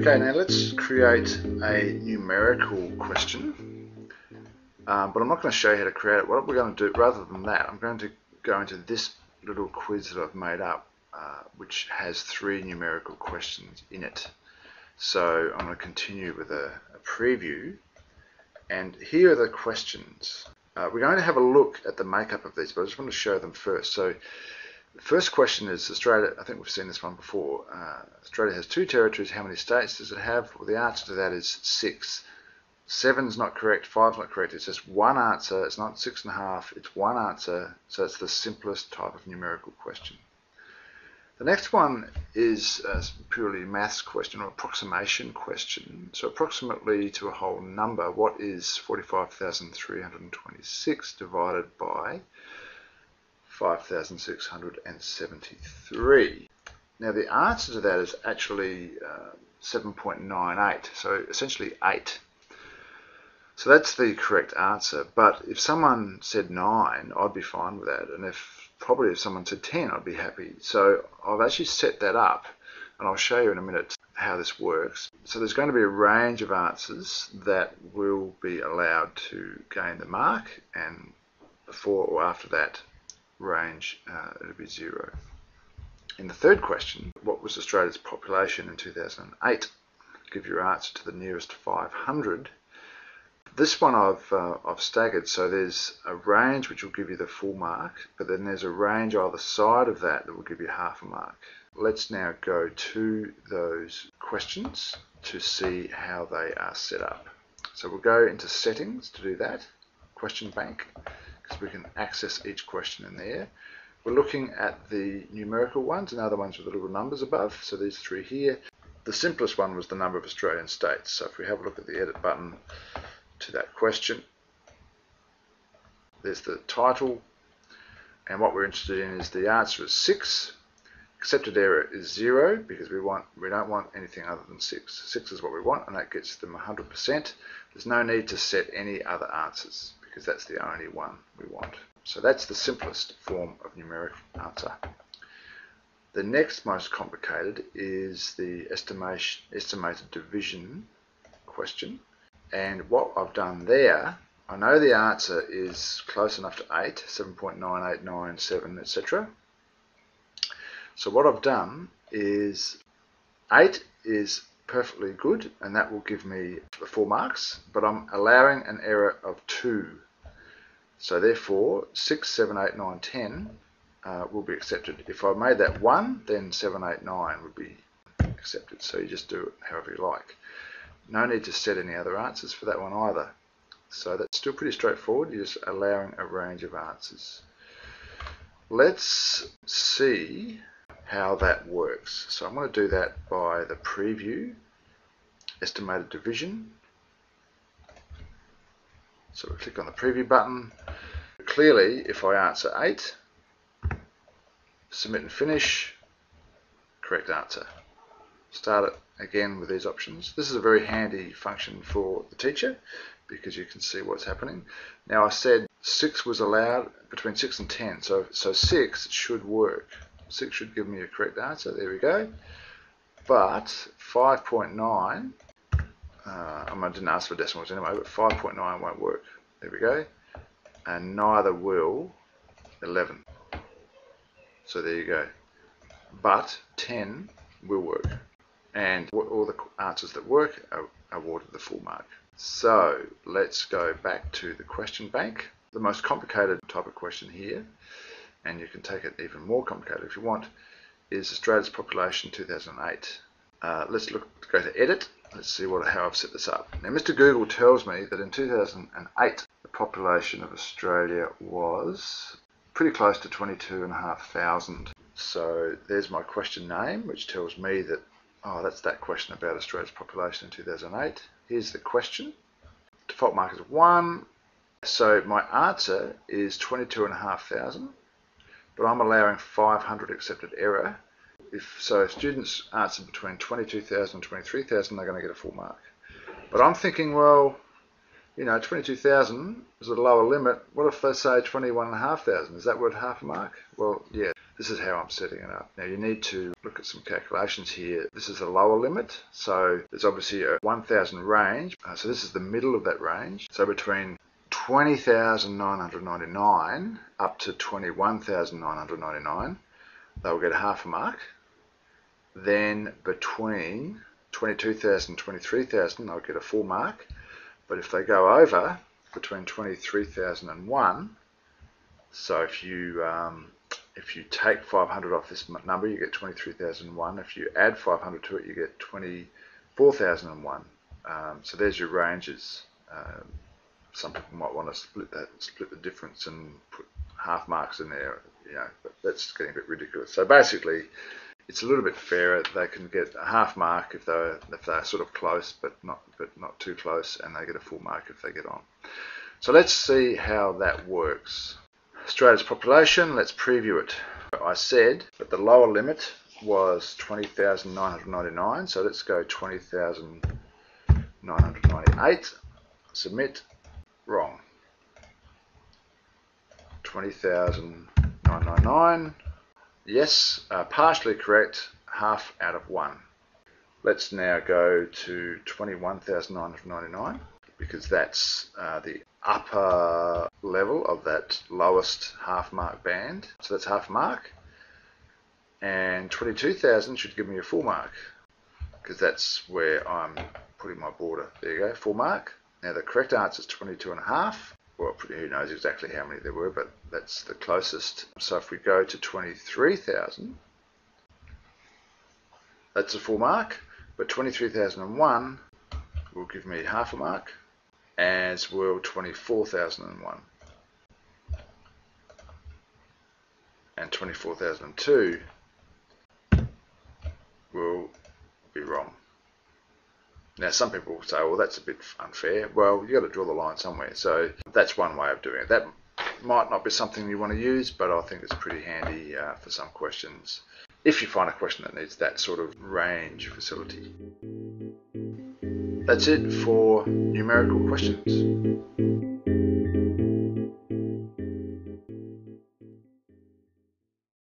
Okay, now let's create a numerical question, but I'm not going to show you how to create it. What we're going to do, rather than that, I'm going to go into this little quiz that I've made up, which has 3 numerical questions in it. So I'm going to continue with a preview, and here are the questions. We're going to have a look at the makeup of these, but I just want to show them first. So the first question is Australia. I think we've seen this one before. Australia has 2 territories. How many states does it have? Well, the answer to that is 6. 7's not correct. 5's not correct. It's just one answer. It's not 6.5. It's one answer. So it's the simplest type of numerical question. The next one is a purely maths question or approximation question. So approximately to a whole number, what is 45,326 divided by 5,673? Now the answer to that is actually 7.98, so essentially 8. So that's the correct answer, but if someone said 9, I'd be fine with that, and probably if someone said 10, I'd be happy. So I've actually set that up, and I'll show you in a minute how this works. So there's going to be a range of answers that will be allowed to gain the mark, and before or after that range, it'll be 0. In the third question, what was Australia's population in 2008? Give your answer to the nearest 500. This one I've staggered, so there's a range which will give you the full mark, but then there's a range either side of that that will give you half a mark. Let's now go to those questions to see how they are set up. So we'll go into settings to do that, question bank, because we can access each question in there. We're looking at the numerical ones and other ones with the little numbers above, so these 3 here. The simplest one was the number of Australian states, so if we have a look at the edit button to that question, there's the title, and what we're interested in is the answer is 6. Accepted error is 0 because we don't want anything other than 6. 6 is what we want, and that gets them 100%. There's no need to set any other answers because that's the only one we want. So that's the simplest form of numeric answer. The next most complicated is the estimated division question. And what I've done there, I know the answer is close enough to 8, 7.9897, etc. So what I've done is 8 is perfectly good, and that will give me the 4 marks, but I'm allowing an error of 2. So therefore 6, 7, 8, 9, 10 will be accepted. If I made that 1, then 7, 8, 9 would be accepted. So you just do it however you like. No need to set any other answers for that one either. So that's still pretty straightforward. You're just allowing a range of answers. Let's see how that works. So I'm going to do that by the preview, estimated division. So we click on the preview button. Clearly, if I answer 8, submit and finish, correct answer. Start it again with these options. This is a very handy function for the teacher because you can see what's happening. Now I said 6 was allowed between 6 and 10, so 6 should work. 6 should give me a correct answer, there we go. But 5.9, I didn't ask for decimals anyway, but 5.9 won't work. There we go. And neither will 11. So there you go. But 10 will work. And all the answers that work are awarded the full mark. So let's go back to the question bank. The most complicated type of question here, and you can take it even more complicated if you want, is Australia's population 2008. Let's go to edit. Let's see how I've set this up. Now Mr. Google tells me that in 2008 the population of Australia was pretty close to 22,500. So there's my question name, which tells me that, oh, that's that question about Australia's population in 2008. Here's the question. Default mark is 1. So my answer is 22,500, but I'm allowing 500 accepted error. If students answer between 22,000 and 23,000, they're going to get a full mark. But I'm thinking, well, 22,000 is a lower limit. What if they say 21,500? Is that worth half a mark? Well, yeah. This is how I'm setting it up. Now you need to look at some calculations here. This is the lower limit, so there's obviously a 1,000 range. So this is the middle of that range. So between 20,999 up to 21,999, they'll get a half a mark. Then between 22,000 and 23,000, they'll get a full mark. But if they go over between 23,001, so if you take 500 off this number, you get 23,001. If you add 500 to it, you get 24,001. So there's your ranges. Some people might want to split the difference and put half marks in there, but that's getting a bit ridiculous. So basically, it's a little bit fairer. They can get a half mark if they're sort of close, but not too close, and they get a full mark if they get on. So let's see how that works. Australia's population, let's preview it. I said that the lower limit was 20,999, so let's go 20,998. Submit. Wrong. 20,999. Yes, partially correct, half out of 1. Let's now go to 21,999 because that's the upper level of that lowest half mark band. So that's half a mark. And 22,000 should give me a full mark because that's where I'm putting my border. There you go, full mark. Now the correct answer is 22.5. Well, who knows exactly how many there were, but that's the closest. So if we go to 23,000, that's a full mark, but 23,001 will give me half a mark, as will 24,001. And 24,002 will be wrong. Now some people will say, well, that's a bit unfair. Well, you've got to draw the line somewhere. So that's one way of doing it. That might not be something you want to use, but I think it's pretty handy for some questions, if you find a question that needs that sort of range facility. That's it for numerical questions.